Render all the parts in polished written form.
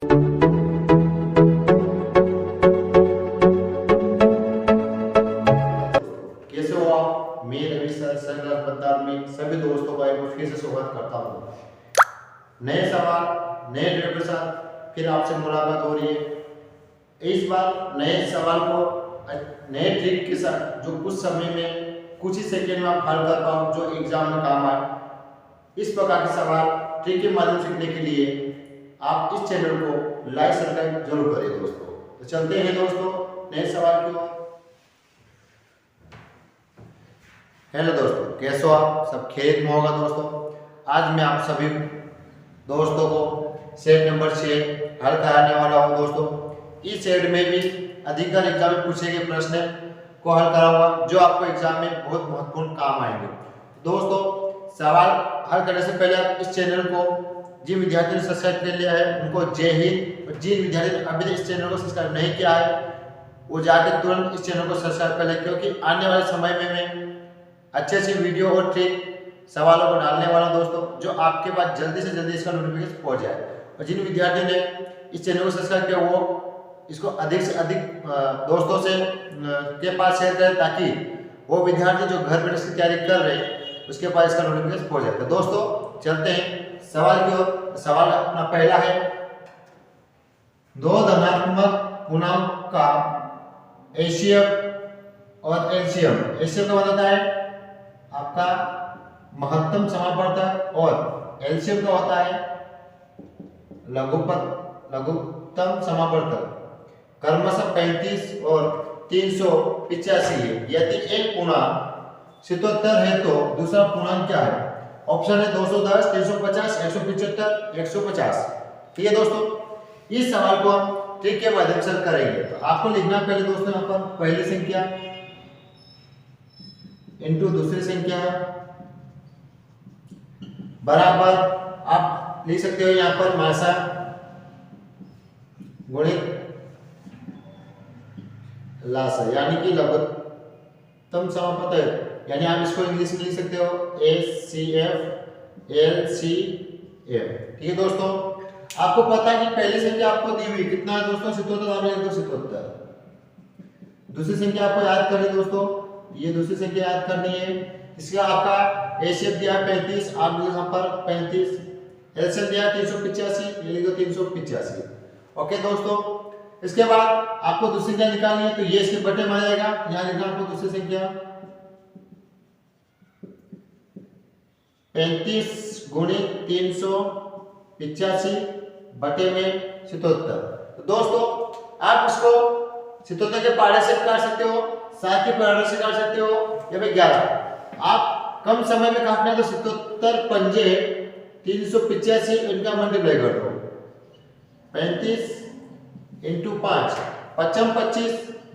कैसे हो आप? मैं रवि सर संघर्ष पत्तार में सभी दोस्तों का एक बार फिर से स्वागत करता हूँ। नए सवाल नए वीडियो के साथ फिर आपसे मुलाकात हो रही है। इस बार नए सवाल को नए ट्रिक के साथ जो कुछ समय में कुछ ही सेकंड में आप हल कर पाओ, जो एग्जाम में काम आए। इस प्रकार के सवाल ट्रिक के माध्यम से सीखने के लिए आप इस चैनल को लाइक सब्सक्राइब जरूर करें दोस्तों। तो चलते हैं दोस्तों नए सवाल की ओर। हेलो दोस्तों, कैसे हो आप? सब खैरियत में होगा दोस्तों। आज मैं आप सभी दोस्तों को सेट नंबर 6 हल कराने वाला हूं दोस्तों। इस सेट में भी अधिकतर एग्जाम में पूछे गए प्रश्न को हल कराऊंगा, जो आपको एग्जाम में बहुत महत्वपूर्ण काम आएंगे दोस्तों। सवाल हल करने से पहले आप इस चैनल को जिन विद्यार्थियों ने सब्सक्राइब कर लिया है उनको जय हिंद, और जिन विद्यार्थियों ने अभी तक इस चैनल को सब्सक्राइब नहीं किया है वो जाकर तुरंत इस चैनल को सब्सक्राइब कर ले, क्योंकि आने वाले समय में मैं अच्छे अच्छे वीडियो और ट्रिक सवालों को डालने वाला दोस्तों, जो आपके पास जल्दी से जल्दी इसका नोटिफिकेशन पहुंच जाए। और जिन विद्यार्थियों ने इस चैनल को सब्सक्राइब किया वो इसको अधिक से अधिक दोस्तों से के पास शेयर करें, ताकि वो विद्यार्थी जो घर बैठे इसकी तैयारी कर रहे हैं उसके पास इसका नोटिफिकेशन पहुंच जाए। तो दोस्तों चलते हैं सवाल की ओर। सवाल अपना पहला है, दो धनात्मक पूर्णांक का एचसीएफ और एलसीएम। एचसीएफ का मतलब है आपका महत्तम समापवर्तक, और एलसीएम का होता है लघुत्तम समापवर्तक। क्रमशः 35 और 385 है। यदि एक पूर्णांक 77 है तो दूसरा पूर्णांक क्या है? ऑप्शन है 210, 350, 175, 150। ठीक है दोस्तों, इस सवाल को हम ट्रिक के माध्यम से करेंगे। तो आपको लिखना पहले दोस्तों यहाँ पर पहली संख्या इनटू दूसरी संख्या बराबर, आप लिख सकते हो यहाँ पर मासा गुणित लासा, यानी कि लघुत्तम समापवर्तक। यानी आप इसको इंग्लिश में लिख सकते हो HCF LCM। ठीक है दोस्तों, आपको पता है कि पहली संख्या आपको दी हुई कितना है दोस्तों? 77। आप लिख दो 77। दूसरी संख्या आपको याद करनी दोस्तों, ये दूसरी संख्या याद करनी है। इसका आपका एचसीएफ दिया 35, आप यहाँ पर 35। एलसीएम दिया 385, ये लिख दो 385। ओके दोस्तों, इसके बाद आपको दूसरी संख्या निकालनी है, तो ये इसके बटे में आ जाएगा। यहाँ लिखना आपको दूसरी संख्या 35 गुणित 385 बटे में 77। तो दोस्तों आप इसको 77 के पहाड़े से काट सकते हो, 7 के पहाड़े से काट सकते हो, या फिर 11। आप कम समय में काटना है तो 77 पंजे 385 इनका मल्टीप्लाई कर दो। 35 इंटू 5, 55 25,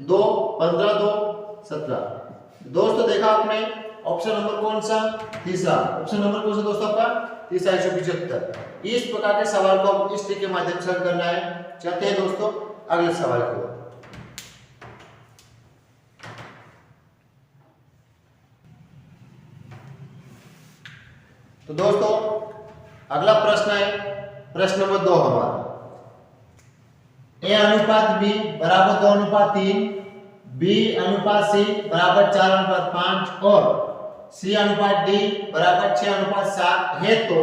2 15 2 17। दोस्तों देखा आपने ऑप्शन नंबर कौन सा? तीसरा। ऑप्शन नंबर कौन सा दोस्तों आपका? तीसरा 175। इस प्रकार के सवाल को हम इस ट्रिक के माध्यम से हल करना है। चलते हैं दोस्तों अगले सवाल की ओर। तो दोस्तों अगला प्रश्न है प्रश्न नंबर 2 हमारा। A अनुपात B बराबर 2:3, B अनुपात C बराबर 4:5 और C अनुपात D बराबर 6:7 है, तो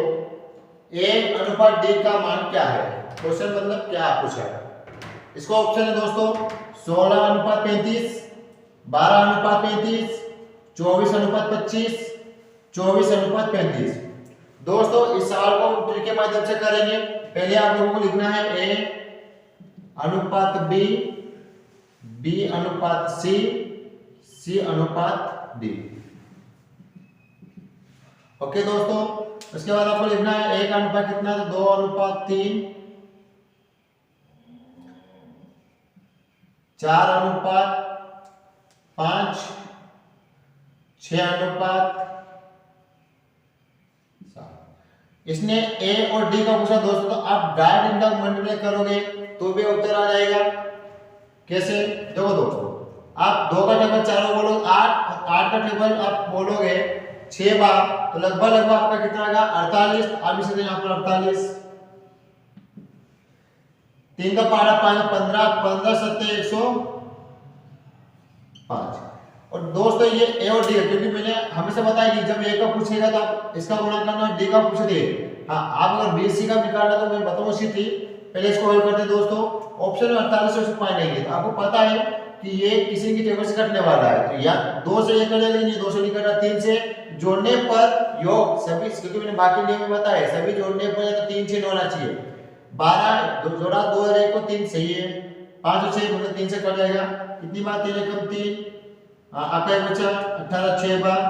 A अनुपात D का मान क्या है? क्वेश्चन मतलब क्या पूछा है? इसको ऑप्शन है दोस्तों 16:35, 12:35, 24:25, 24:35। दोस्तों इस सवाल को हम ट्रिक के माध्यम से करेंगे। पहले आप लोगों को लिखना है A अनुपात B, B अनुपात C, C अनुपात D। ओके दोस्तों, उसके बाद आपको लिखना है A का अनुपात कितना है? 2:3, 4:5, 6:7। इसने A और D का पूछा दोस्तों, तो आप डायरेक्ट इनका मल्टीप्लाई करोगे तो भी उत्तर आ जाएगा। कैसे? देखो दोस्तों, आप 2 का टेबल 4 बोलोगे 8, 8 का टेबल आप बोलोगे 6 बार, तो लगभग आपका कितना आएगा? 48। आप इसे यहाँ पर 48 3 का पहाड़ा 5, 15, 15 सत्ते 105। और दोस्तों ये ए और डी है, क्योंकि मैंने हमेशा बताया कि जब ए का पूछेगा तो आप इसका गुणा करना, डी का पूछ दे। हाँ, आप अगर बी सी का निकालना तो मैं बताऊँ उसी थी। पहले इसको हल करते दोस्तों। ऑप्शन में 48 से 5 नहीं, तो आपको पता है कि ये किसी की टेबल से कटने वाला है, तो या 2 से ये कट जाएगा, नहीं 2 से नहीं कटा, 3 से जोड़ने पर योग सभी, क्योंकि मैंने बाकी नियम में बताया सभी जोड़ने पर या तो 3 6 होना चाहिए। 12 जोड़ा 2 और 1 को 3 सही है, 5 और 6 मतलब 3 से कट जाएगा। कितनी बार 3 एकम 3, आपका एक बचा 18 6 बार,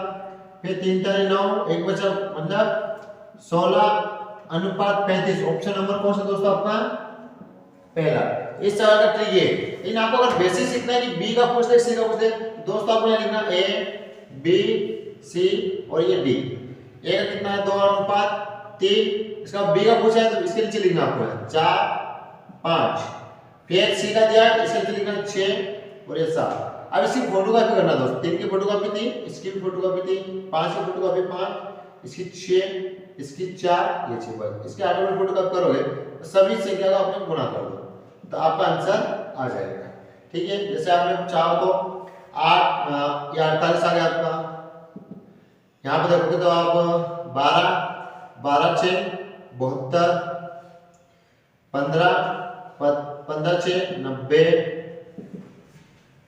फिर 3 3 9, एक बचा मतलब 16:35। ऑप्शन नंबर कौन सा दोस्तों आपका? पहला। इस सवाल का ट्रिक ये, इन आपको अगर बेसिक सीखना है कि बी का पूछ दे सी का पूछ दे, दोस्तों आपको यहाँ लिखना ए बी सी और ये डी। ए का कितना है 2:3, इसका बी का पूछा है तो इसके नीचे लिखना आपको है 4 5, फिर सी का दिया है इसके नीचे लिखना 6 और ये 7। अब इसकी फोटोकॉपी करना दोस्तों, 3 की फोटोकॉपी 3, इसकी भी फोटोकॉपी 3, 5 की फोटोकॉपी 5, इसकी 6, इसकी 4, ये 6 बार इसके आगे में फोटोकॉपी करोगे तो सभी संख्या का आपने गुणा कर दो तो आपका आंसर आ जाएगा। ठीक है, जैसे आपने चाहो तो 8 या 48 आ गया आपका। यहाँ पर देखोगे तो आप 12 12 6 72, 15 15 6 90,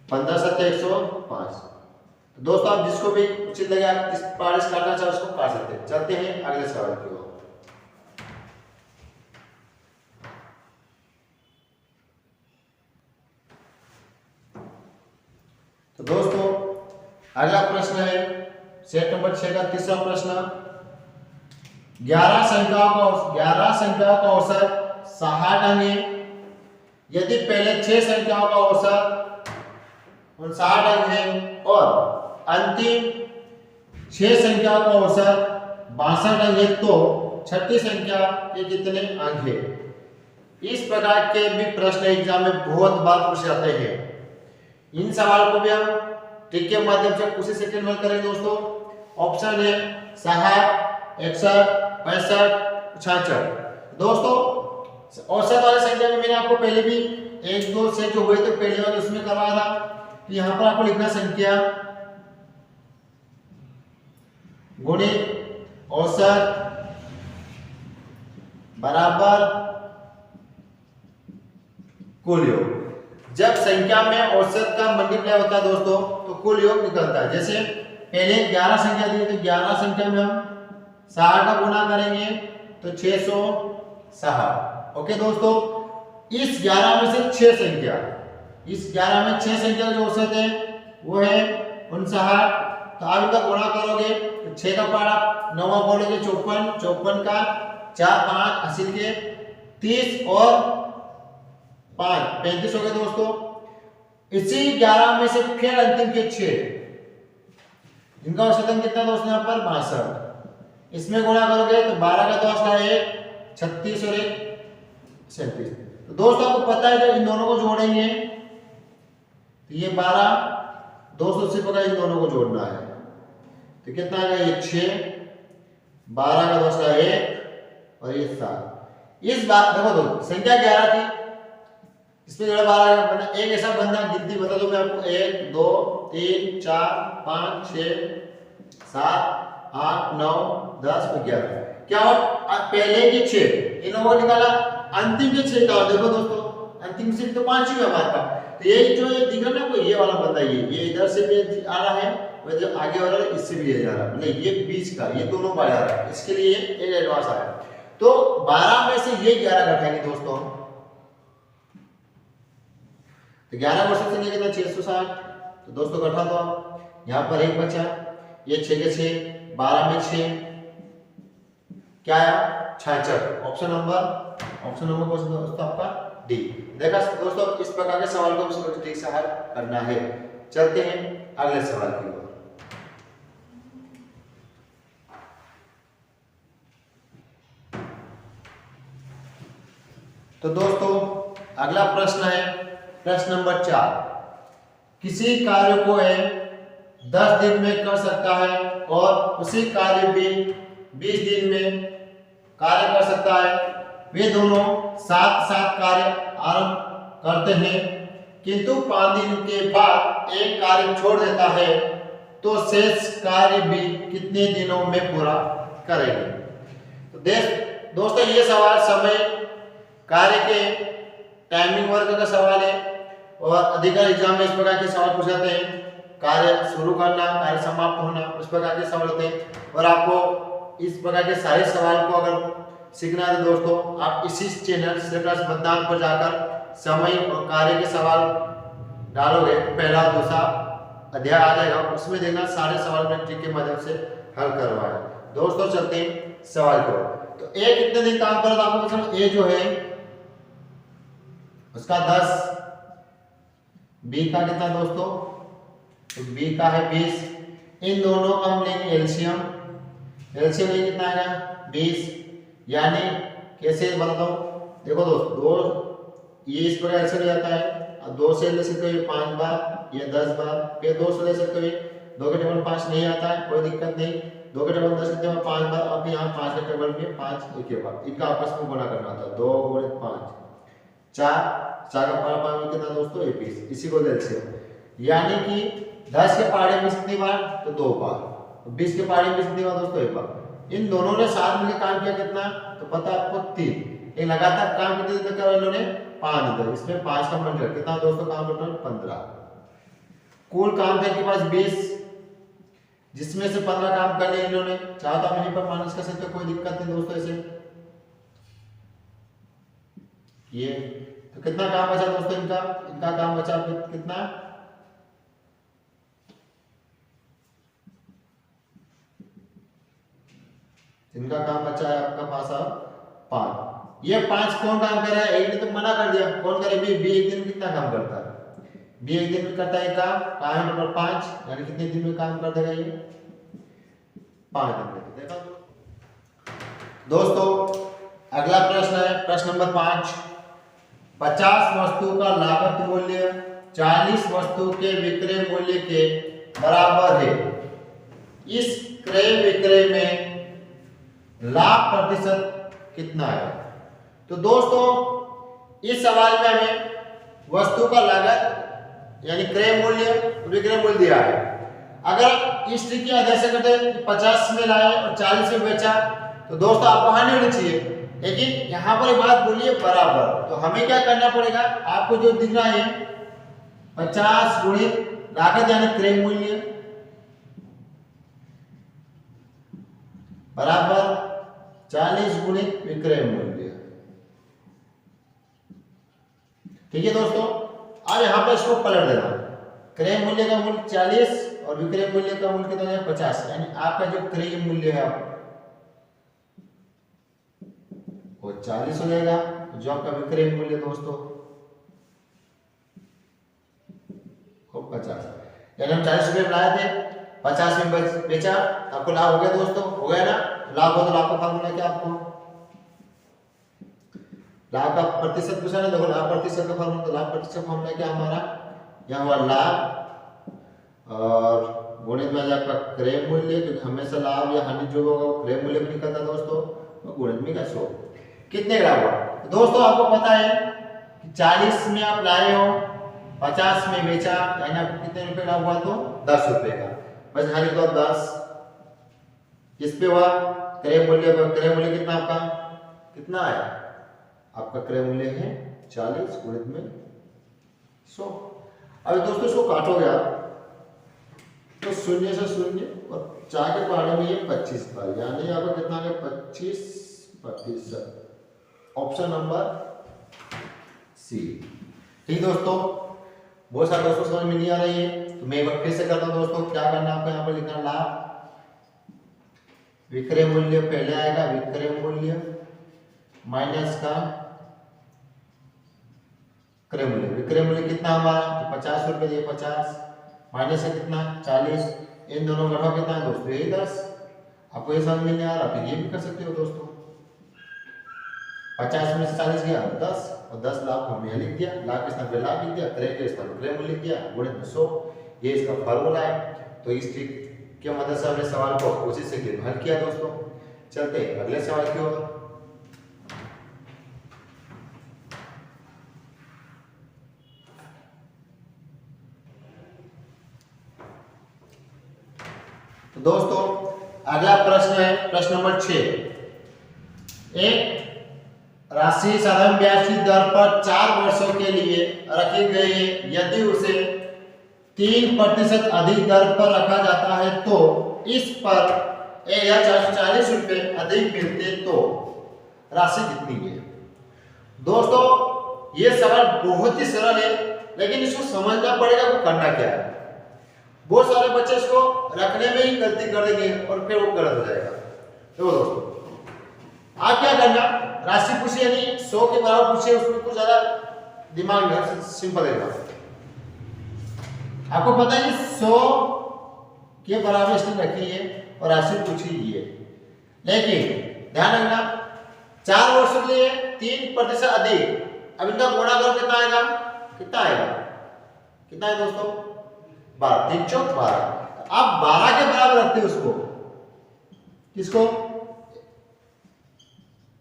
15 7 105। तो दोस्तों आप जिसको भी उचित लगे आप इस पारिश काटना चाहे उसको काट सकते हैं। चलते हैं अगले सवाल की ओर। तो दोस्तों अगला प्रश्न है सेट नंबर 6 का तीसरा प्रश्न। 11 संख्याओं का औसत 60 अंक है। यदि पहले 6 संख्याओं का औसत 59 अंक है और अंतिम 6 संख्याओं का औसत 62 अंक है, तो छठी संख्या के कितने अंक है? इस प्रकार के भी प्रश्न एग्जाम में बहुत बार पूछे जाते हैं। इन सवाल को भी हम ट्रिक के माध्यम से कुछ ही सेकंड में करेंगे दोस्तों। ऑप्शन है 60, 61, 65, 66। दोस्तों औसत वाली संख्या में मैंने आपको पहले भी 1 2 से जो हुए थे पहले वाले उसमें करवाया था। तो यहाँ पर आपको लिखना संख्या गुणित औसत बराबर कुल योग। जब संख्या में औसत का मल्टीप्लाई होता है दोस्तों तो कुल योग निकलता है। जैसे पहले 11 संख्या दी तो 11 संख्या में हम 60 का गुणा करेंगे तो 660। ओके दोस्तों, इस 11 में से 6 संख्या, इस 11 में 6 संख्या जो औसत है वो है 59। तो आप इनका गुणा करोगे तो 6 का पहाड़ा 9 बोलोगे 54, 54 का 4 5 80 के 30 और 5 35 हो गए दोस्तों। इसी 11 में से फिर अंतिम के 6, इनका औसत कितना दोस्तों यहाँ पर 62। इसमें गुणा करोगे तो 12 का 10 का 1 36 और 1 37। तो दोस्तों आपको पता है जब इन दोनों को जोड़ेंगे तो ये 12 280 का इन दोनों को जोड़ना है तो कितना आएगा ये 6, 12 का 10 का 1 और ये 7। इस बात देखो तो संख्या 11 थी, इसमें जोड़ा 12 मतलब एक ऐसा बंदा गिनती बता दो मैं आपको 1 2 3 4 5 6 7 8 9 10 11। क्या हो पहले के 6 इन लोगों को निकाला, अंतिम के 6 का देखो दोस्तों अंतिम से तो 5 ही है हमारे पास। तो ये जो ये दिख रहा है ना कोई ये वाला बंदा ये इधर से भी आ रहा है और जो आगे वाला इससे भी जा रहा है, मतलब ये बीच का ये दोनों बाहर आ रहा है, इसके लिए एक एडवांस आया। तो 12 में से ये 11 घटाएंगे दोस्तों तो 11 वर्ष से कितना 660। तो दोस्तों घटा दो आप, यहाँ पर एक बचा ये 6 के 6 12 में 6 क्या आया 66। ऑप्शन नंबर कौन सा दोस्तों आपका डी। देखा दोस्तों इस प्रकार के सवाल को ठीक से हल करना है। चलते हैं अगले सवाल की ओर। तो दोस्तों अगला प्रश्न है प्रश्न नंबर 4। किसी कार्य को 10 दिन में कर सकता है और उसी कार्य भी 20 दिन में कार्य कर सकता है वे दोनों साथ साथ कार्य आरंभ करते हैं, किंतु 5 दिन के बाद एक कार्य छोड़ देता है, तो शेष कार्य भी कितने दिनों में पूरा करेंगे। तो दोस्तों ये सवाल समय कार्य के टाइमिंग वर्क का सवाल है और अधिकतर एग्जाम में इस प्रकार के सवाल पूछ जाते हैं। कार्य शुरू करना, कार्य समाप्त होना, उस प्रकार के सवाल होते हैं। और आपको इस प्रकार के सारे सवाल को अगर सीखना है तो दोस्तों आप इसी चैनल श्रीप्रकाश मतदान पर जाकर समय और कार्य के सवाल डालोगे तो पहला दूसरा अध्याय आ जाएगा, उसमें देखना सारे सवाल मैंने ट्रिक के माध्यम से हल करवाया। दोस्तों चलते हैं सवाल को। तो ए कितने दिन काम कर रहा था आपको पता, ए जो है उसका 10, बी का कितना दोस्तों, तो बी का है 20। इन दोनों का हम लेंगे एलसीएम, एलसीएम ये कितना आएगा 20। यानी कैसे बताता हूं, देखो दोस्तों दो ये इस प्रकार ऐसे ले जाता है, 2 से ले सकते हो ये 5 बार, ये 10 बार, फिर 2 से ले सकते हो ये 2 के टेबल 5 नहीं आता है, कोई दिक्कत नहीं, 2 के टेबल 10 के टेबल 5 बार, अब यहाँ 5 के टेबल में 5 एक ही बार, इनका आपस में गुणा करना था, 2 गुणित 5 4 का पारा 5 में कितना दोस्तों 21, इसी को एलसीएम। यानी कि 10 के पहाड़े में कितनी बार, तो 2 बार, 20 के पहाड़े में कितनी बार दोस्तों 1 बार। इन दोनों ने साथ मिलकर काम किया कितना, तो पता आपको 3। एक लगातार काम कितने दिन तक करा इन्होंने 5 दिन, इसमें 5 का मल्टीप्लाई कितना दोस्तों काम टोटल 15। कुल काम था इनके पास 20, जिसमें से 15 काम कर लिए इन्होंने, चाहो तो आप यहीं पर माइनस कर सकते हो, कोई दिक्कत नहीं दोस्तों ऐसे। ये तो कितना काम बचा दोस्तों इनका काम बचा कितना, इनका काम बचा है आपका पास 5। ये 5 कौन काम कर रहा है, एक ने तो मना कर दिया, कौन करे बी एक दिन में कितना काम करता है, बी एक दिन में करता है काम है नंबर 5, यानी कितने दिन में काम कर देगा ये 5 दिन में। देखा दोस्तों अगला प्रश्न है प्रश्न नंबर 5। 50 वस्तु का लागत मूल्य 40 वस्तु के विक्रय मूल्य के बराबर है, इस क्रय विक्रय में लाभ प्रतिशत कितना है। तो दोस्तों इस सवाल में हमें वस्तु का लागत यानी क्रय मूल्य विक्रय मूल्य दिया है। अगर इस ट्रिक की आधार से करते 50 में लाए और 40 में बेचा तो दोस्तों आपको हानि होनी चाहिए, लेकिन यहां पर बात बोलिए बराबर, तो हमें क्या करना पड़ेगा, आपको जो दिख रहा है 50 गुणित लागत यानी क्रय मूल्य बराबर 40 गुणित विक्रय मूल्य। ठीक है दोस्तों, अब यहां पर इसको पलट देना, क्रय मूल्य का मूल्य 40 और विक्रय मूल्य का मूल्य कितना है 50, यानी आपका जो क्रय मूल्य है वो 40 हो जाएगा, जो आपका विक्रय मूल्य दोस्तों वो 50, यानी हम 40 रुपए में लाए थे 50 में बेचा, आपको लाभ हो गया दोस्तों, हो गया ना। लाभ हो तो लाभ का फार्मूला क्या, आपको लाभ का प्रतिशत पूछा ना, देखो लाभ प्रतिशत का फार्मूला, तो लाभ प्रतिशत फार्मूला क्या हमारा, यहाँ हुआ लाभ और गुणित में आपका क्रय मूल्य, क्योंकि हमेशा लाभ या हानि जो होगा क्रय मूल्य भी निकलता दोस्तों, और गुणित में का 100 कितने ग्राम हुआ। तो दोस्तों आपको पता है कि 40 में आप लाए हो 50 में बेचा, यानी आपको कितने रुपए लाभ हुआ, तो 10 रुपए का, बस हानि तो 10 किस पे हुआ क्रय मूल्य पर, क्रय मूल्य कितना आपका कितना है, आपका क्रय मूल्य है 40 गुणित में 100। अब दोस्तों इसको काटोगे आप तो 0 से 0 और 4 के पहाड़े में ये 25 पर, यानी आपका कितना है 25%, ऑप्शन नंबर सी। ठीक दोस्तों, बहुत सारे दोस्तों समझ में नहीं आ रही है, तो मैं एक बार फिर से करता हूं दोस्तों, क्या करना आपको यहाँ पर लिखना, लाभ विक्रय मूल्य पहले आएगा, विक्रय मूल्य माइनस का क्रय मूल्य, विक्रय मूल्य कितना हमारा तो 50 रुपए दिए, 50 माइनस है कितना 40, इन दोनों का घटाव कितना है दोस्तों यही 10। आपको ये समझ में नहीं आ रहा तो ये भी कर सकते हो दोस्तों, 50 में से 40 गया 10 और 10 लाख को हमने लिख दिया, लाख के स्थान पे लाख लिख दिया, क्रय के स्थान पे क्रय मूल्य लिख दिया, गुणित में 100, ये इसका फार्मूला है। तो इस ट्रिक के मदद से हमने सवाल को कोशिश से हल किया दोस्तों। चलते हैं अगले सवाल की ओर। तो दोस्तों अगला प्रश्न है प्रश्न नंबर 6। एक राशि साधारण ब्याज की दर पर 4 वर्षों के लिए रखी गई है, यदि उसे 3% अधिक दर पर रखा जाता है तो इस पर 1440 रुपए अधिक मिलते तो राशि कितनी है। दोस्तों ये सवाल बहुत ही सरल है, लेकिन इसको समझना पड़ेगा वो करना क्या है। बहुत सारे बच्चे इसको रखने में ही गलती कर देंगे और फिर वो गलत हो जाएगा। तो दोस्तों आप क्या करना, राशि पूछिए यानी 100 के बराबर पूछिए, उसमें कुछ ज्यादा दिमाग में सिंपल है। आपको पता है 100 के बराबर इसने रखी है और राशि पूछी है, लेकिन ध्यान रखना 4 वर्षों के लिए 3% अधिक। अब इनका गुणा करो कितना आएगा, कितना आएगा, कितना है दोस्तों 12, 3 चौक 12। आप 12 के बराबर रखते हो उसको, किसको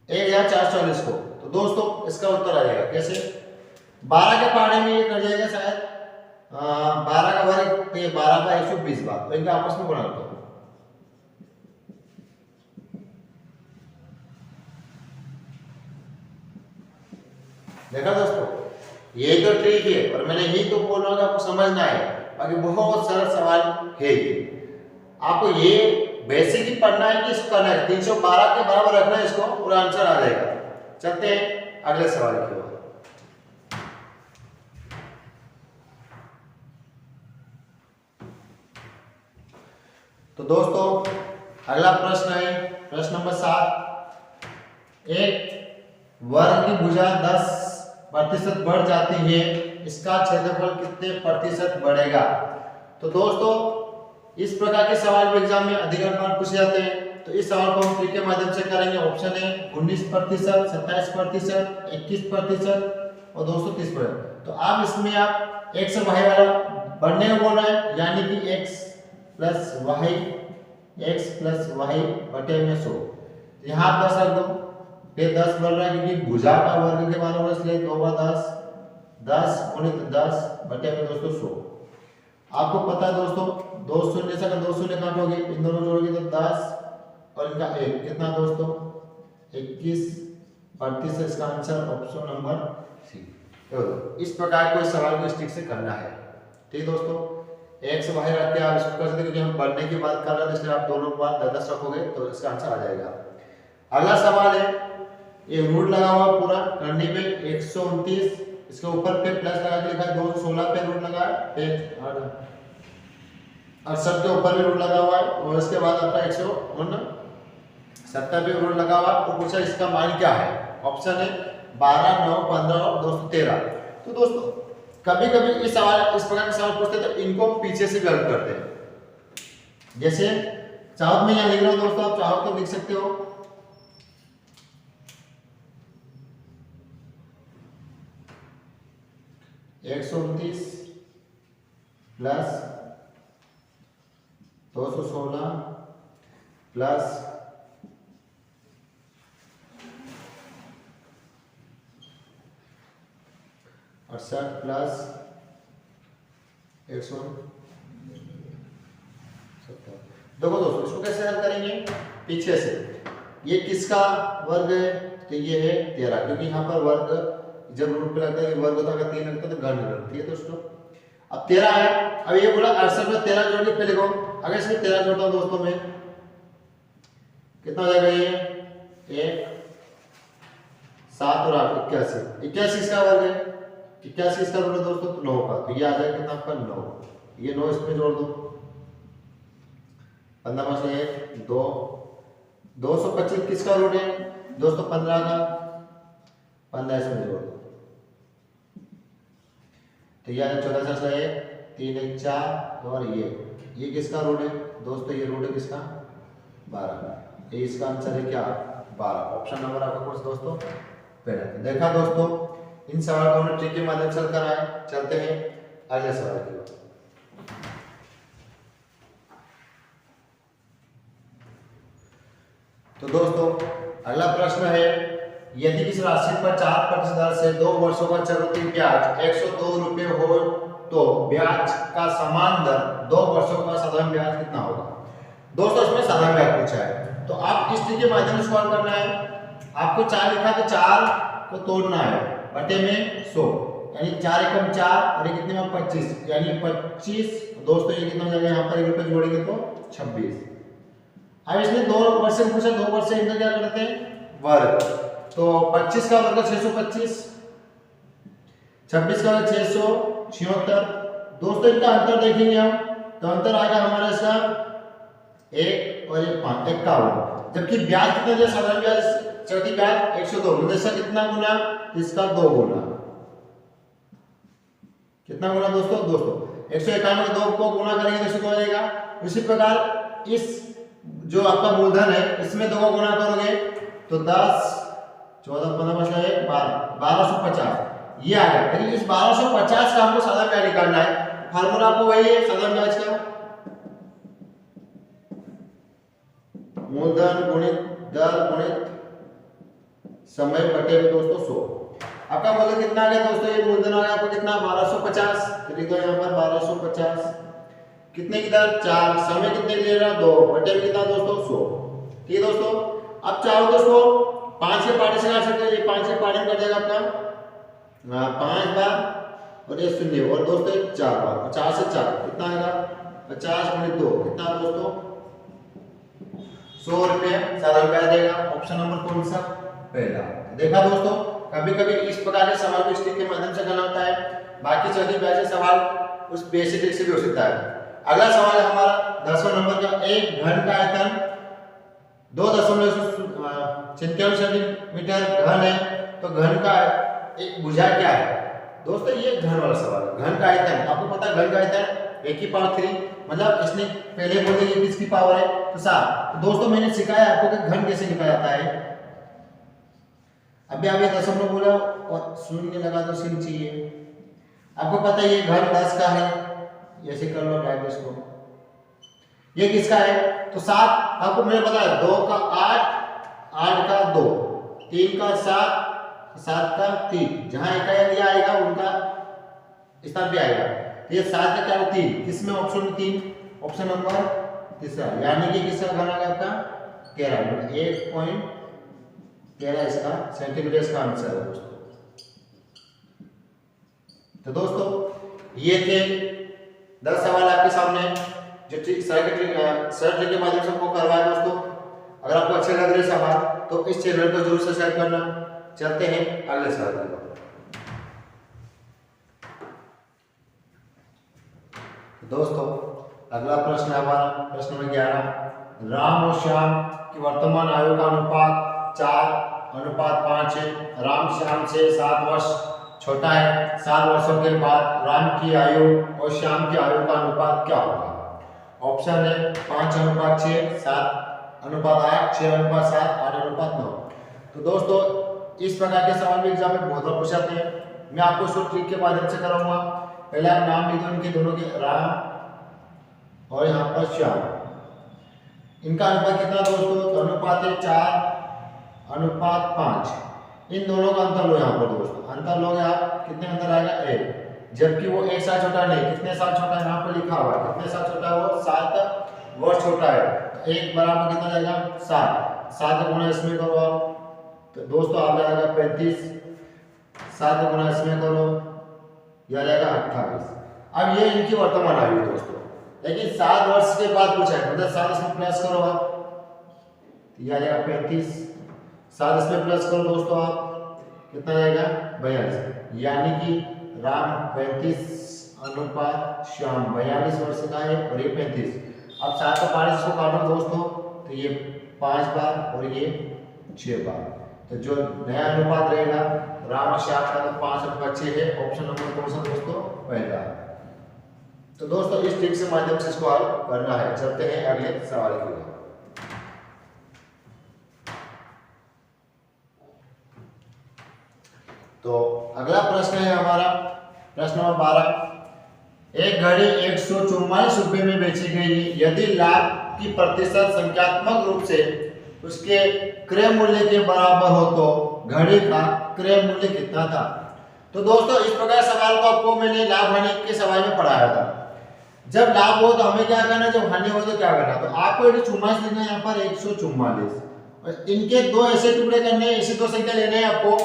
1440 को। तो दोस्तों इसका उत्तर आ जाएगा कैसे, 12 के पहाड़े में ये कर जाएगा शायद 12 का वर्ग 12 का 120 बार, तो इनका आपस में गुणा करो। देखा दोस्तों यही तो ट्रिक है, और मैंने यही तो बोल रहा हूं कि आपको समझना है। बाकी बहुत सरल सवाल है ये, आपको ये बेसिक ही पढ़ना है कि इसको करना है। 312 के बराबर रखना है इसको और आंसर आ जाएगा। चलते हैं अगले सवाल की ओर। तो दोस्तों अगला प्रश्न है प्रश्न नंबर 7। एक वर्ग की भुजा 10% बढ़ जाती है, इसका क्षेत्रफल कितने प्रतिशत बढ़ेगा। तो दोस्तों इस प्रकार के सवाल भी एग्जाम में अधिकतर बार पूछे जाते हैं। तो इस सवाल को हम ट्रिक के माध्यम से करेंगे। ऑप्शन है 19%, 27%, 21% और 230%। तो आप इसमें आप x और y वाला बढ़ने को बोल रहे हैं, यानी कि x प्लस वाई बटे में 100। यहाँ 10 रख दो, फिर 10 बढ़ रहा है क्योंकि भुजा का वर्ग के बराबर, इसलिए 2 बार 10, 10 गुणित 10 बटे में दोस्तों 100। आपको पता है दोस्तों 2 शून्य से अगर 2 शून्य काटोगे, इन दोनों जोड़ोगे तो 10 और इनका 1 कितना दोस्तों 21%। इसका आंसर ऑप्शन नंबर सी। इस प्रकार कोई सवाल को स्टिक से करना है। ठीक दोस्तों, एक से बाहर रख के आप इसको कर सकते, क्योंकि हम बढ़ने की बात कर रहे हैं, इसलिए आप दोनों बार 10 रखोगे तो इसका आंसर आ जाएगा। अगला सवाल है, ये रूट लगा हुआ पूरा करने पे 129, इसके ऊपर पे प्लस लगा के लिखा है, 216 पे रूट लगा है, फिर 68 के ऊपर भी रूट लगा हुआ है, और इसके बाद आपका 169 पे रूट लगा हुआ है। तो पूछा इसका मान क्या है। ऑप्शन है 12, 9, 15 और 213। तो दोस्तों कभी कभी इस प्रकार के सवाल पूछते हैं तो इनको पीछे से गलत करते हैं। जैसे चाहो मैं यहाँ लिख रहा हूँ दोस्तों, आप चाहो तो लिख सकते हो। एक 129 प्लस 216 प्लस 68 प्लस 170। देखो दोस्तों इसको कैसे हल करेंगे, पीछे से। ये किसका वर्ग है, तो ये है 13, क्योंकि यहाँ पर वर्ग जब रूट पे लगता है वर्ग होता है, 3 लगता है तो घन लगती है दोस्तों। अब 13 है, अब ये बोला 68 में 13 जोड़ के फिर लिखो। अगर इसमें 13 जोड़ता हूँ दोस्तों में कितना हो जाएगा, ये 1 7 और 8 81। 81 इसका वर्ग है, 81 इसका रूट है दोस्तों 9 का, तो ये आ जाएगा कितना आपका 9। ये 9 इसमें जोड़ दो, 15 में से 1 2, 225 किसका रूट है दोस्तों 15 का, 15 इसमें जोड़ दो, तो ये 14 से 1 3 1 4 और ये किसका रूट है दोस्तों, ये रूट है किसका 12। ये इसका आंसर है क्या 12। ऑप्शन नंबर आपका कोर्स दोस्तों पहला। देखा दोस्तों इन सवाल को हमने ट्रिक के माध्यम से कराया। चलते हैं अगले सवाल की ओर। तो दोस्तों अगला प्रश्न है, यदि इस राशि पर 4% दर से 2 वर्षों का चक्रवृद्धि ब्याज 102 रुपए हो तो ब्याज का समान दर 2 वर्षों का साधारण ब्याज कितना होगा। दोस्तों इसमें साधारण ब्याज पूछा है, तो आप इस ट्रिक के माध्यम से सॉल्व करना है। आपको 4 लिखा तो 4 को तोड़ना है बटे में 100, यानी 4 एकम 4 और ये कितने में 25, यानी 25। दोस्तों ये कितना हो जाएगा, यहाँ पर 1 रुपये जोड़ेंगे तो 26। अब इसने 2% पूछा, 2% इनका क्या करते हैं वर्ग, तो 25 का वर्ग 625, 26 का वर्ग 676। दोस्तों इनका अंतर देखेंगे हम, तो अंतर आएगा हमारा इसका 1 और 1 5 51, जबकि ब्याज कितना दिया, साधारण ब्याज चौथी ब्याज 102, मतलब इसका कितना गुना, इसका 2 गुना। कितना गुना दोस्तों, 151 में 2 को गुना करेंगे तो 102 हो जाएगा। उसी प्रकार इस जो आपका मूलधन है इसमें 2 को गुना करोगे तो 10 14 15 1 1250 ये आ गया। यानी इस 1250 का हमको साधारण ब्याज निकालना है। फार्मूला आपको वही है साधारण ब्याज का, मूलधन गुणित दर गुणित समय बटे में दोस्तों 100। आपका मूलधन कितना आ गया दोस्तों, ये मूलधन आ गया आपको कितना 1250, तो लिख दो यहाँ पर 1250, कितने की दर 4, समय कितने ले रहा 2 बटे में कितना दोस्तों 100। ठीक है दोस्तों, अब चाहो दोस्तों 5 के पार्टी से काट सकते हैं, ये 5 के पार्टी में कट जाएगा आपका 5 बार और ये 0 और दोस्तों 4 बार, 50 से 4 कितना आएगा 50 गुणित 2 कितना दोस्तों 100 रुपये साधारण ब्याज देगा। ऑप्शन नंबर कौन सा, पहला। देखा दोस्तों, कभी कभी इस प्रकार के सवाल को इस ट्रिक के माध्यम से करना होता है, बाकी सभी ब्याज के सवाल उस बेसिक ट्रिक से भी हो सकता है। अगला सवाल है हमारा 10वें नंबर का, एक घन का आयतन 2.57 सेंटीमीटर घन है, तो घन का एक भुजा क्या है दोस्तों, ये घन वाला सवाल है। घन का आयतन आपको पता है, घन का आयतन 1 की पावर 3, मतलब इसने पहले बोल दिया किसकी पावर है तो 7। तो दोस्तों मैंने सिखाया आपको कि घन कैसे लिखा जाता है। अभी आप ये दशमलव बोला और शून्य लगा दो, सिर्फ चाहिए। आपको पता है ये घन 10 का है, ऐसे कर लो डायग्राम को, ये किसका है तो 7। आपको मैंने बताया 2 का 8, 8 का 2, 3 का 7, 7 का 3, जहां इकाई आएगा उनका स्थान भी आएगा। तो ये 7 का क्या 3, किसमें ऑप्शन 3, ऑप्शन नंबर तीसरा, यानी कि किसका घन आ गया आपका 13, 1.13 इसका सेंटीमीटर इसका आंसर है दोस्तों। तो दोस्तों ये थे 10 सवाल आपके सामने जो सर के माध्यम से आपको करवाया दोस्तों। अगर आपको अच्छे लग रहे सवाल तो इस चैनल को जरूर सब्सक्राइब करना। चलते हैं अगले सवाल की ओर। दोस्तों अगला प्रश्न है हमारा प्रश्न नंबर 11। राम और श्याम की वर्तमान आयु का अनुपात 4:5 है। राम श्याम से 7 वर्ष छोटा है। 7 वर्षों के बाद राम की आयु और श्याम की आयु का अनुपात क्या होगा। ऑप्शन है 5:6, 7:8, 6:7, 8:9। तो दोस्तों इस प्रकार के सवाल भी एग्जाम में बहुत बार पूछे जाते हैं। मैं आपको शॉर्ट ट्रिक के माध्यम से कराऊंगा। पहले आप नाम लिख दो इनके दोनों के, राम और यहाँ पर श्याम। इनका अनुपात कितना दोस्तों, तो अनुपात है 4:5। इन दोनों का अंतर लो यहाँ पर दोस्तों, अंतर लोगे आप, कितने अंतर आएगा 1, जबकि वो 1 साल छोटा नहीं, कितने साल छोटा है यहाँ पर लिखा हुआ है, कितने साल छोटा है वो 7 वर्ष छोटा है। तो 1 बराबर कितना जाएगा 7, 7 गुना इसमें करो आप, तो दोस्तों आ जाएगा 35, 7 गुना इसमें करो यह आ जाएगा 28। अब ये इनकी वर्तमान आयु दोस्तों, लेकिन 7 वर्ष के बाद पूछा है, मतलब 7 इसमें प्लस करो आप, यह आ जाएगा 35, 7 इसमें प्लस करो दोस्तों आप, कितना आएगा 42, यानी कि राम 35 अनुपात श्याम 42 वर्ष का है और ये 35। अब 7 और 5 को काटो दोस्तों, तो ये 5 बार और ये 6 बार, तो जो नया अनुपात रहेगा राम और श्याम का तो 5:6 है। ऑप्शन नंबर कौन सा दोस्तों, पहला। तो दोस्तों इस ट्रिक से माध्यम से इसको हल करना है। चलते हैं अगले सवाल की ओर। तो अगला प्रश्न है हमारा प्रश्न नंबर 12। एक घड़ी 144 रुपये में बेची गई, यदि लाभ की प्रतिशत संख्यात्मक रूप से उसके क्रय मूल्य के बराबर हो तो घड़ी का क्रय मूल्य कितना था। तो दोस्तों इस प्रकार सवाल को आपको मैंने लाभ हानि के सवाल में पढ़ाया था। जब लाभ हो तो हमें क्या करना, जब हानि हो तो क्या करना। तो आपको यदि 44 लिखना है यहाँ पर 144, और इनके दो ऐसे टुकड़े करने हैं, ऐसी दो संख्या लेने हैं आपको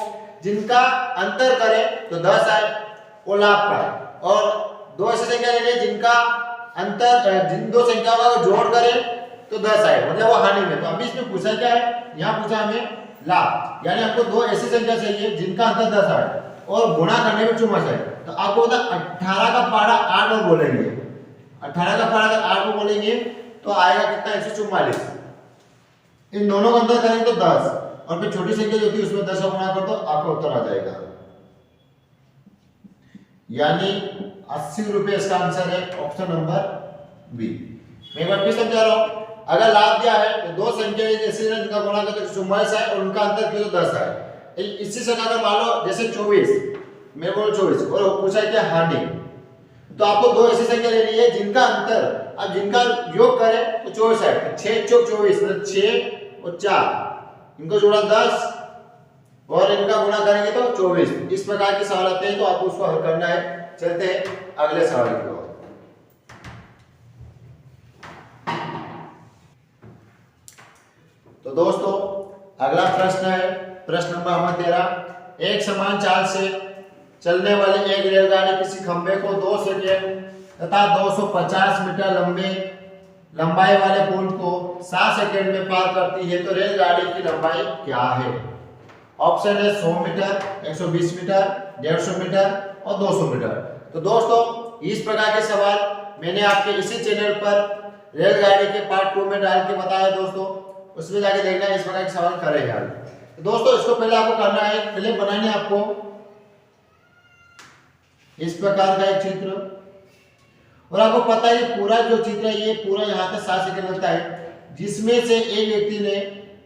जिनका अंतर करें तो 10 आए, वो लाभ का है। और दो ऐसी संख्या लेने हैं जिनका अंतर, जिन दो संख्याओं का जोड़ करें तो 10 आए, मतलब वो हानि में। तो अभी इसमें पूछा क्या है, यहाँ पूछा हमें लाभ, यानी हमको दो ऐसी संख्या चाहिए जिनका अंतर 10 आए और गुणा करने में 44 आए। तो आपको बता 18 का पहाड़ा 8 और बोलेंगे, 18 का पहाड़ा अगर 8 को बोलेंगे तो आएगा कितना, 144। इन दोनों का अंतर करेंगे तो 10, और फिर छोटी संख्या जो थी उसमें 10 का गुणा कर दो, आपका उत्तर आ जाएगा। यानी 80 रुपए इसका आंसर है, ऑप्शन नंबर बी। मैं एक बार फिर समझा रहा हूं, अगर लाभ दिया है तो दो संख्या जैसे जिनका गुणा करते 44 है और उनका अंतर किया तो 10 है। इसी से अगर मान लो जैसे 24, मैं बोल 24 और पूछा क्या हानि, तो आपको दो ऐसी संख्या लेनी है जिनका अंतर, अब जिनका योग करें तो 24 है, 6 चौक 24 मतलब 6 और 4, इनको जोड़ा 10 और इनका गुणा करेंगे तो 24। इस प्रकार के सवाल आते हैं तो आपको उसको हल करना है। चलते हैं अगले सवाल की ओर। तो दोस्तों अगला प्रश्न है प्रश्न नंबर 13। एक समान चाल से चलने वाली एक रेलगाड़ी किसी खंभे को 2 सेकंड तथा 250 मीटर लंबाई वाले पुल को 7 सेकंड में पार करती है, तो रेलगाड़ी की लंबाई क्या है? ऑप्शन है 100 मीटर, 120 मीटर, 150 मीटर और 200 मीटर। तो दोस्तों इस प्रकार के सवाल मैंने आपके इसी चैनल पर रेलगाड़ी के पार्ट 2 में डाल के बताया दोस्तों, उसमें जाके देखना है इस प्रकार के सवाल करेंगे। तो दोस्तों इसको पहले आपको करना है, पहले बनानी है आपको इस प्रकार का एक चित्र, और आपको पता है पूरा जो चित्र है ये पूरा यहाँ तक 7 सेकंड लगता है, जिसमें से एक व्यक्ति ने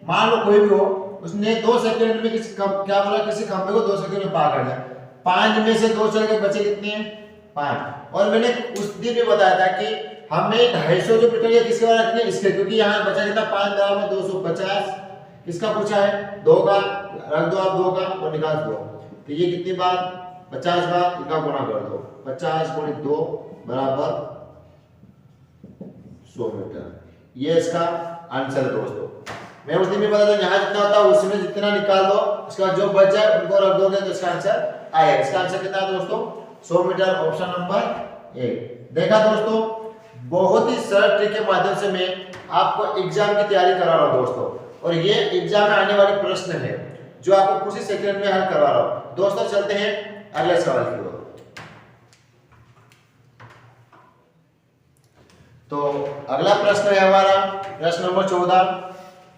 मान लो कोई भी हो, उसने 2 सेकंड में क्या बोला, किसी खंभे को 2 सेकंड में पार कर दिया। 5 में से 2 चल के बचे कितने हैं, 5। और मैंने उस दिन भी बताया था कि हमें 250 जो मीटर ये किसके बारे रखने इसके, क्योंकि यहाँ बचा कितना 5 बराबर 250, किसका पूछा है 2 का, रख दो आप 2 का और निकाल दो। तो ये कितनी बार 50 बार, इनका गुणा कर दो, 50 गुणित 2 बराबर 100 मीटर। ये इसका आंसर है दोस्तों। मैं उस दिन भी बताया था यहाँ जितना होता है उसमें जितना निकाल दो, उसके बाद जो बच जाए उनको रख दोगे तो इसका आंसर आएगा। इसका आंसर कितना है दोस्तों, 100 मीटर, ऑप्शन नंबर 1। देखा दोस्तों, बहुत ही सरल ट्रिक के माध्यम से मैं आपको एग्जाम की तैयारी करा रहा हूँ दोस्तों, और ये एग्जाम में आने वाले प्रश्न है जो आपको कुछ ही सेकंड में हल करवा रहा हूँ दोस्तों। चलते हैं अगले सवाल की ओर। तो अगला प्रश्न है हमारा प्रश्न नंबर 14।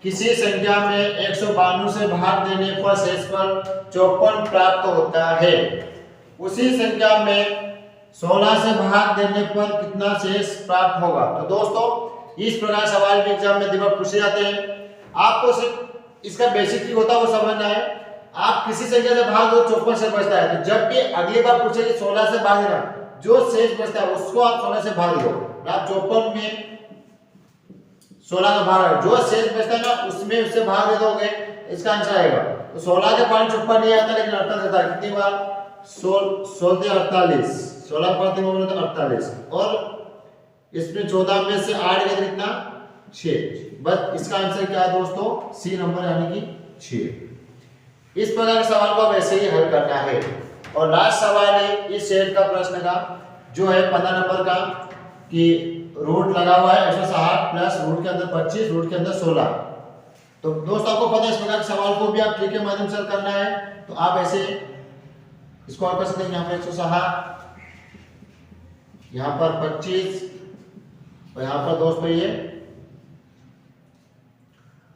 किसी संख्या में 192 से भाग देने पर शेषफल 54 प्राप्त होता है, उसी संख्या में 16 से भाग देने पर कितना शेष प्राप्त होगा? तो दोस्तों इस प्रकार सवाल भी एग्जाम में दिमाग पूछे जाते हैं, आपको सिर्फ इसका बेसिक ही होता है वो समझना है। आप किसी संख्या से भाग दो 54 से बचता है, तो जब भी अगली बार पूछे कि 16 से भाग देना, जो शेष बचता है उसको आप 16 से भाग दो। आप 54 में 16 का भाग, जो शेष बचता है ना उसमें उससे भाग दे दोगे, इसका आंसर आएगा। तो 16 के 5 54 नहीं आता, लेकिन 48 आता है। कितनी बार 16 48, 16 पर 3 बोले तो 48, और इसमें 14 में से 8 गए कितना 6। बस इसका आंसर क्या है दोस्तों, सी नंबर यानी कि 6। इस प्रकार के सवाल को वैसे ही हल करना है। और लास्ट सवाल है इस सेट का प्रश्न का, जो है 15 नंबर का, कि रूट लगा हुआ है 160 प्लस रूट के अंदर 25, रूट के अंदर 16। तो दोस्तों आपको पता है इस प्रकार के सवाल को भी आप ट्रिक के माध्यम से करना है, तो आप ऐसे इसको आप कर सकते हैं। यहाँ पर 160, यहाँ पर 25 और यहाँ पर दोस्तों ये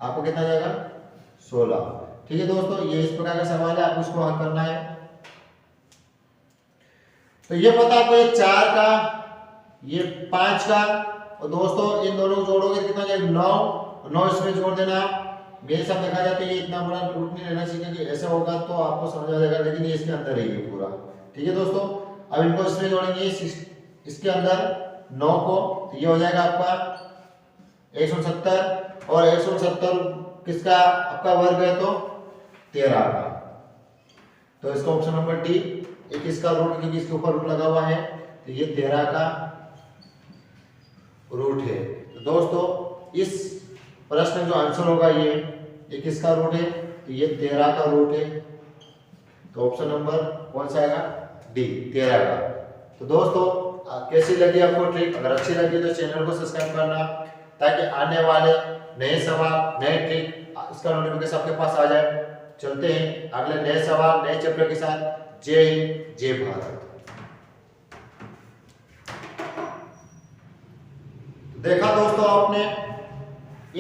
आपको कितना जाएगा 16। ठीक है दोस्तों, ये इस प्रकार का सवाल है, आपको इसको हल करना है। तो ये पता आपको ये 4 का, ये 5 का, और दोस्तों इन दोनों को जोड़ोगे कितना जाएगा 9, 9 इसमें जोड़ देना। मेरे साथ देखा जाए तो ये इतना बड़ा रूट नहीं लेना चाहिए, कि ऐसा होगा तो आपको समझ आ जाएगा, लेकिन ये इसके अंदर है ये पूरा। ठीक है दोस्तों, अब इनको इसमें जोड़ेंगे इसके अंदर 9 को, तो ये हो जाएगा आपका 170, और 170 किसका आपका वर्ग है तो 13 का। तो इसका ऑप्शन नंबर डी, एक इसका रूट क्योंकि इसके ऊपर रूट लगा हुआ है, तो ये 13 का रूट है। तो दोस्तों इस प्रश्न जो आंसर होगा ये किसका रूट है? तो ये 13 का रूट है। तो ऑप्शन नंबर कौन सा आएगा? डी, 13 का। तो दोस्तों कैसी लगी आपको ट्रिक? अगर अच्छी लगी तो चैनल को सब्सक्राइब करना, ताकि आने वाले नए सवाल, नए ट्रिक इसका नोटिफिकेशन आपके पास आ जाए। चलते हैं अगले नए सवाल, नए चैप्टर के साथ। जय हिंद, जय भारत। देखा दोस्तों आपने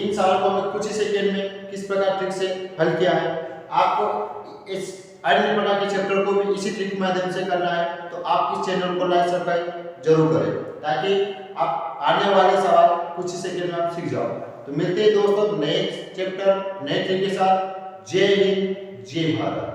इन सवालों को मैं कुछ ही सेकेंड में किस प्रकार ट्रिक से हल किया है। आपको इस आइडेंटिटी के चैप्टर को भी इसी ट्रिक के माध्यम से करना है। तो आप इस चैनल को लाइक सब्सक्राइब जरूर करें, ताकि आप आने वाले सवाल कुछ ही सेकेंड में आप सीख जाओ। तो मिलते हैं दोस्तों नए चैप्टर, नए ट्रिक के साथ। जय हिंद, जय भारत।